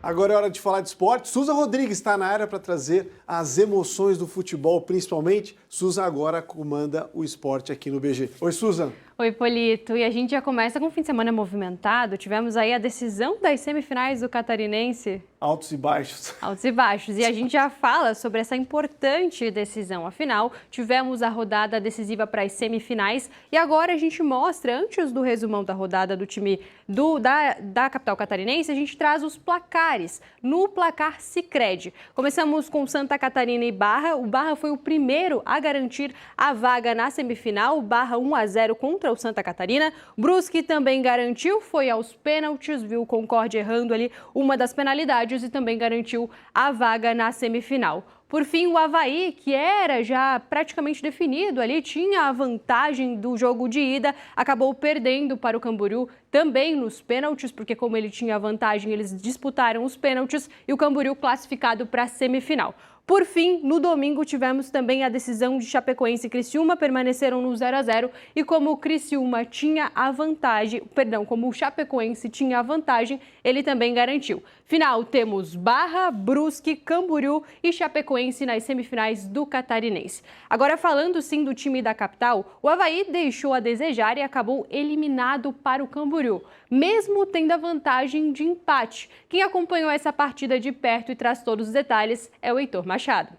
Agora é hora de falar de esporte. Suza Rodrigues está na área para trazer as emoções do futebol, principalmente. Suza agora comanda o esporte aqui no BG. Oi, Suza. Oi, Polito. E a gente já começa com um fim de semana movimentado. Tivemos aí a decisão das semifinais do Catarinense. Altos e baixos. Altos e baixos. E a gente já fala sobre essa importante decisão. Afinal, tivemos a rodada decisiva para as semifinais. E agora a gente mostra, antes do resumão da rodada do time da capital catarinense, a gente traz os placares no placar Sicredi. Começamos com Santa Catarina e Barra. O Barra foi o primeiro a garantir a vaga na semifinal. Barra 1-0 contra o Santa Catarina. Brusque também garantiu, foi aos pênaltis, viu o Concórdia errando ali uma das penalidades e também garantiu a vaga na semifinal. Por fim, o Avaí, que era já praticamente definido ali, tinha a vantagem do jogo de ida, acabou perdendo para o Camboriú também nos pênaltis, porque como ele tinha a vantagem, eles disputaram os pênaltis e o Camboriú classificado para a semifinal. Por fim, no domingo tivemos também a decisão de Chapecoense e Criciúma, permaneceram no 0-0 e como o Criciúma tinha a vantagem, como o Chapecoense tinha a vantagem, ele também garantiu. Final, temos Barra, Brusque, Camboriú e Chapecoense nas semifinais do Catarinense. Agora falando sim do time da capital, o Avaí deixou a desejar e acabou eliminado para o Camboriú, mesmo tendo a vantagem de empate. Quem acompanhou essa partida de perto e traz todos os detalhes é o Heitor Machado.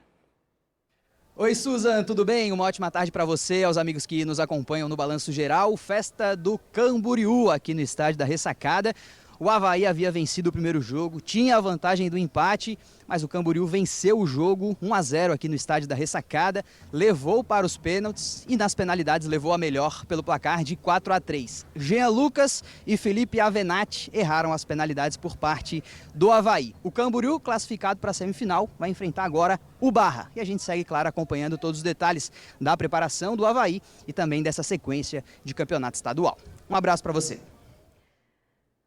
Oi, Susan, tudo bem? Uma ótima tarde para você, aos amigos que nos acompanham no Balanço Geral. Festa do Camboriú, aqui no estádio da Ressacada. O Avaí havia vencido o primeiro jogo, tinha a vantagem do empate, mas o Camboriú venceu o jogo 1-0 aqui no estádio da Ressacada, levou para os pênaltis e nas penalidades levou a melhor pelo placar de 4-3. Jean Lucas e Felipe Avenatti erraram as penalidades por parte do Avaí. O Camboriú, classificado para a semifinal, vai enfrentar agora o Barra. E a gente segue, claro, acompanhando todos os detalhes da preparação do Avaí e também dessa sequência de campeonato estadual. Um abraço para você.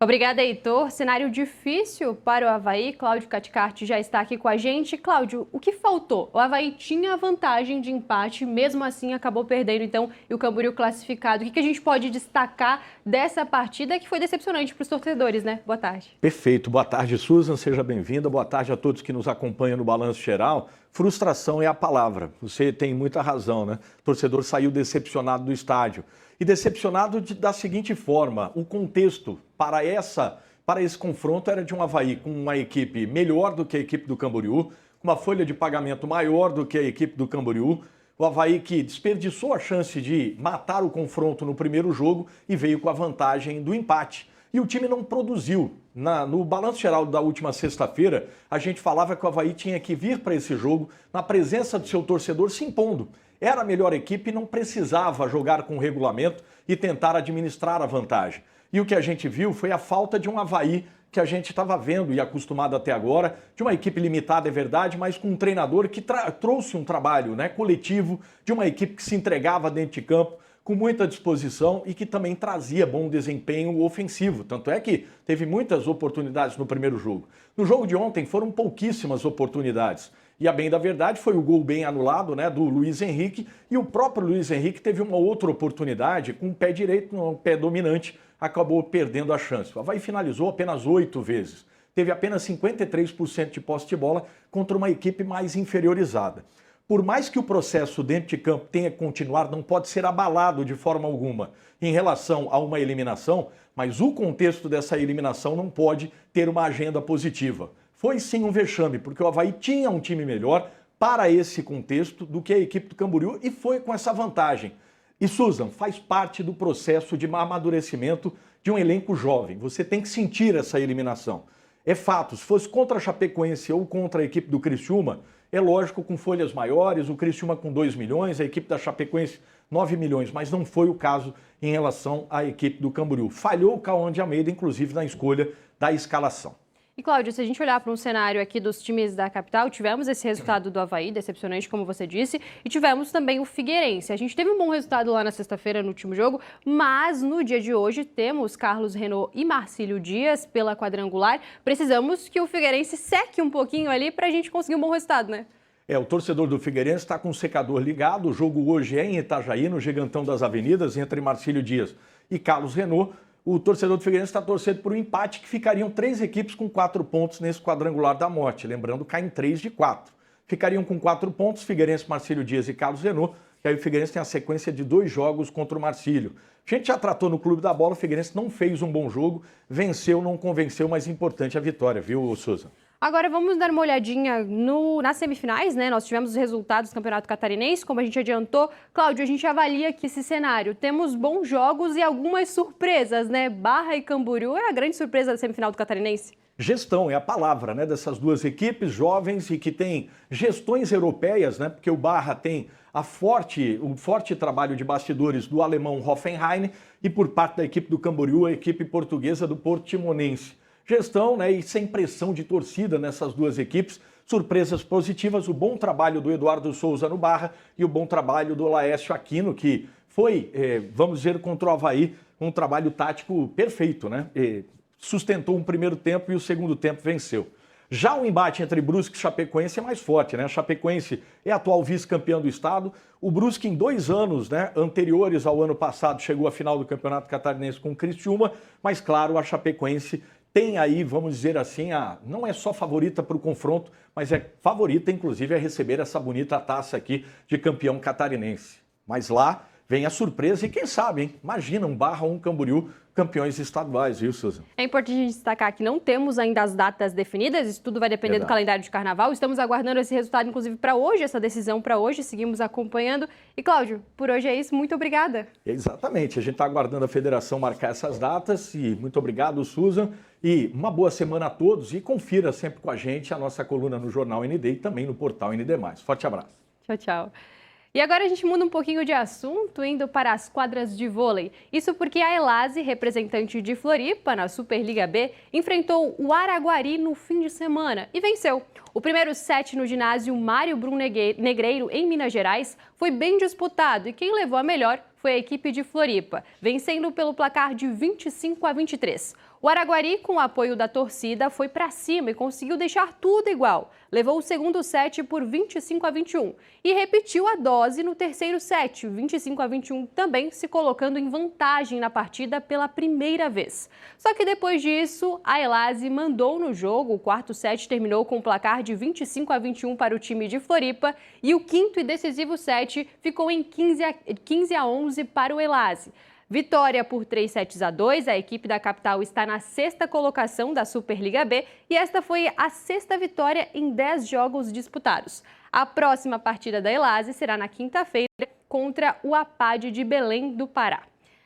Obrigada, Heitor. Cenário difícil para o Avaí. Cláudio Caticarte já está aqui com a gente. Cláudio, o que faltou? O Avaí tinha a vantagem de empate, mesmo assim acabou perdendo, então, e o Camboriú classificado. O que a gente pode destacar dessa partida que foi decepcionante para os torcedores, né? Boa tarde. Perfeito. Boa tarde, Susan. Seja bem-vinda. Boa tarde a todos que nos acompanham no Balanço Geral. Frustração é a palavra. Você tem muita razão, né? O torcedor saiu decepcionado do estádio. E decepcionado da seguinte forma: o contexto para esse confronto era de um Avaí com uma equipe melhor do que a equipe do Camboriú, com uma folha de pagamento maior do que a equipe do Camboriú, o Avaí que desperdiçou a chance de matar o confronto no primeiro jogo e veio com a vantagem do empate. E o time não produziu. No Balanço Geral da última sexta-feira, a gente falava que o Avaí tinha que vir para esse jogo na presença do seu torcedor se impondo. Era a melhor equipe e não precisava jogar com o regulamento e tentar administrar a vantagem. E o que a gente viu foi a falta de um Avaí que a gente estava vendo e acostumado até agora, de uma equipe limitada, é verdade, mas com um treinador que trouxe um trabalho, né, coletivo, de uma equipe que se entregava dentro de campo, com muita disposição e que também trazia bom desempenho ofensivo. Tanto é que teve muitas oportunidades no primeiro jogo. No jogo de ontem foram pouquíssimas oportunidades. E a bem da verdade foi o gol bem anulado, né, do Luiz Henrique, e o próprio Luiz Henrique teve uma outra oportunidade com o pé direito, no pé dominante, acabou perdendo a chance. O Avaí finalizou apenas 8 vezes. Teve apenas 53% de posse de bola contra uma equipe mais inferiorizada. Por mais que o processo dentro de campo tenha que continuar, não pode ser abalado de forma alguma em relação a uma eliminação, mas o contexto dessa eliminação não pode ter uma agenda positiva. Foi sim um vexame, porque o Avaí tinha um time melhor para esse contexto do que a equipe do Camboriú e foi com essa vantagem. E Susan, faz parte do processo de amadurecimento de um elenco jovem. Você tem que sentir essa eliminação. É fato, se fosse contra a Chapecoense ou contra a equipe do Criciúma, é lógico, com folhas maiores, o Criciúma com 2 milhões, a equipe da Chapecoense 9 milhões, mas não foi o caso em relação à equipe do Camboriú. Falhou o Cauã de Almeida, inclusive, na escolha da escalação. E, Cláudio, se a gente olhar para um cenário aqui dos times da capital, tivemos esse resultado do Avaí, decepcionante, como você disse, e tivemos também o Figueirense. A gente teve um bom resultado lá na sexta-feira, no último jogo, mas no dia de hoje temos Carlos Renault e Marcílio Dias pela quadrangular. Precisamos que o Figueirense seque um pouquinho ali para a gente conseguir um bom resultado, né? O torcedor do Figueirense está com o secador ligado. O jogo hoje é em Itajaí, no Gigantão das Avenidas, entre Marcílio Dias e Carlos Renault. o torcedor do Figueirense está torcendo por um empate que ficariam 3 equipes com 4 pontos nesse quadrangular da morte. Lembrando, caem 3 de 4. Ficariam com 4 pontos, Figueirense, Marcílio Dias e Carlos Renault. E aí o Figueirense tem a sequência de 2 jogos contra o Marcílio. A gente já tratou no Clube da Bola, o Figueirense não fez um bom jogo, venceu, não convenceu, mas importante a vitória, viu, Souza? Agora vamos dar uma olhadinha nas semifinais, né? Nós tivemos os resultados do Campeonato Catarinense, como a gente adiantou. Cláudio, a gente avalia aqui esse cenário. Temos bons jogos e algumas surpresas, né? Barra e Camboriú é a grande surpresa da semifinal do Catarinense. Gestão é a palavra, né, dessas duas equipes jovens e que têm gestões europeias, né? Porque o Barra tem o forte trabalho de bastidores do alemão Hoffenheim e por parte da equipe do Camboriú, a equipe portuguesa do Portimonense. Gestão, né, e sem pressão de torcida nessas duas equipes, surpresas positivas, o bom trabalho do Eduardo Souza no Barra e o bom trabalho do Laércio Aquino, que foi, vamos dizer, contra o Avaí, um trabalho tático perfeito, né? Sustentou um primeiro tempo e o segundo tempo venceu. Já o embate entre Brusque e Chapecoense é mais forte, né? A Chapecoense é atual vice-campeão do estado. O Brusque, em 2 anos, né, anteriores ao ano passado, chegou à final do Campeonato Catarinense com o Criciúma, mas, claro, a Chapecoense tem aí, vamos dizer assim, não é só favorita para o confronto, mas é favorita, inclusive, a receber essa bonita taça aqui de campeão catarinense. Mas lá vem a surpresa e quem sabe, hein? Imagina um Barra ou um Camboriú campeões estaduais, viu, Susan? É importante destacar que não temos ainda as datas definidas, isso tudo vai depender do calendário de carnaval. Estamos aguardando esse resultado, inclusive, para hoje, essa decisão para hoje, seguimos acompanhando. E, Cláudio, por hoje é isso, muito obrigada. Exatamente, a gente está aguardando a federação marcar essas datas e muito obrigado, Susan. E uma boa semana a todos e confira sempre com a gente a nossa coluna no Jornal ND e também no portal ND+. Forte abraço. Tchau, tchau. E agora a gente muda um pouquinho de assunto, indo para as quadras de vôlei. Isso porque a Elase, representante de Floripa na Superliga B, enfrentou o Araguari no fim de semana e venceu. O primeiro set no ginásio Mário Brum Negreiro, em Minas Gerais, foi bem disputado e quem levou a melhor foi a equipe de Floripa, vencendo pelo placar de 25-23. O Araguari, com o apoio da torcida, foi para cima e conseguiu deixar tudo igual. Levou o segundo set por 25-21 e repetiu a dose no terceiro set, 25-21, também se colocando em vantagem na partida pela primeira vez. Só que depois disso, a Elase mandou no jogo. O quarto set terminou com o placar de 25-21 para o time de Floripa e o quinto e decisivo set ficou em 15-11 para o Elase. Vitória por 3-2, a equipe da capital está na 6ª colocação da Superliga B e esta foi a 6ª vitória em 10 jogos disputados. A próxima partida da Elase será na quinta-feira contra o APAD de Belém do Pará.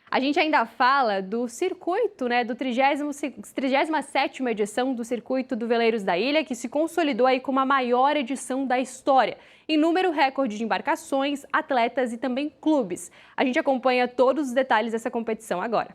A gente ainda fala do circuito, né, do 37ª edição do Circuito do Veleiros da Ilha, que se consolidou aí como a maior edição da história, em número recorde de embarcações, atletas e também clubes. A gente acompanha todos os detalhes dessa competição agora.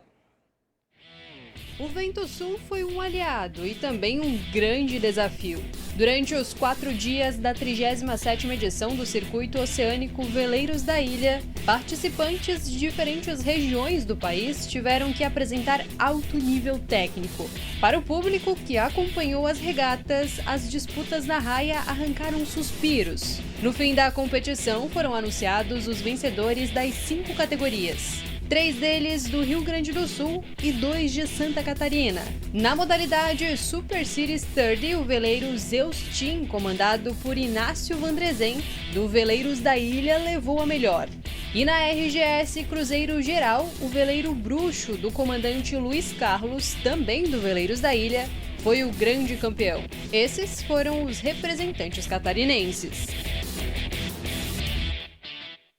O Vento Sul foi um aliado e também um grande desafio. Durante os 4 dias da 37ª edição do Circuito Oceânico Veleiros da Ilha, participantes de diferentes regiões do país tiveram que apresentar alto nível técnico. Para o público que acompanhou as regatas, as disputas na raia arrancaram suspiros. No fim da competição, foram anunciados os vencedores das 5 categorias. 3 deles do Rio Grande do Sul e 2 de Santa Catarina. Na modalidade Super Series 30, o veleiro Zeus Team, comandado por Inácio Vandresen, do Veleiros da Ilha, levou a melhor. E na RGS Cruzeiro Geral, o veleiro Bruxo, do comandante Luiz Carlos, também do Veleiros da Ilha, foi o grande campeão. Esses foram os representantes catarinenses.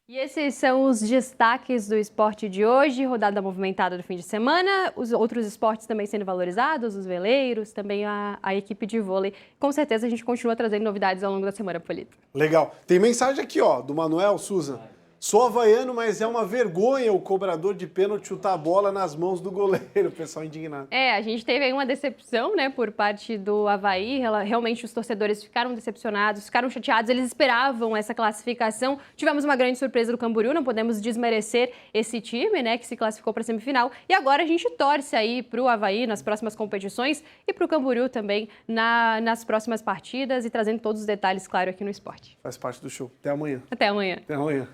E esses são os destaques do esporte de hoje, rodada movimentada do fim de semana, os outros esportes também sendo valorizados, os veleiros, também a equipe de vôlei. Com certeza a gente continua trazendo novidades ao longo da semana, Polito. Legal. Tem mensagem aqui, ó, do Manuel Susan. Sou havaiano, mas é uma vergonha o cobrador de pênalti chutar a bola nas mãos do goleiro, o pessoal indignado. A gente teve aí uma decepção, né, por parte do Avaí. Realmente os torcedores ficaram decepcionados, ficaram chateados, eles esperavam essa classificação. Tivemos uma grande surpresa do Camboriú, não podemos desmerecer esse time, né, que se classificou para a semifinal. E agora a gente torce aí para o Avaí nas próximas competições e para o Camboriú também nas próximas partidas e trazendo todos os detalhes, claro, aqui no esporte. Faz parte do show. Até amanhã. Até amanhã. Até amanhã.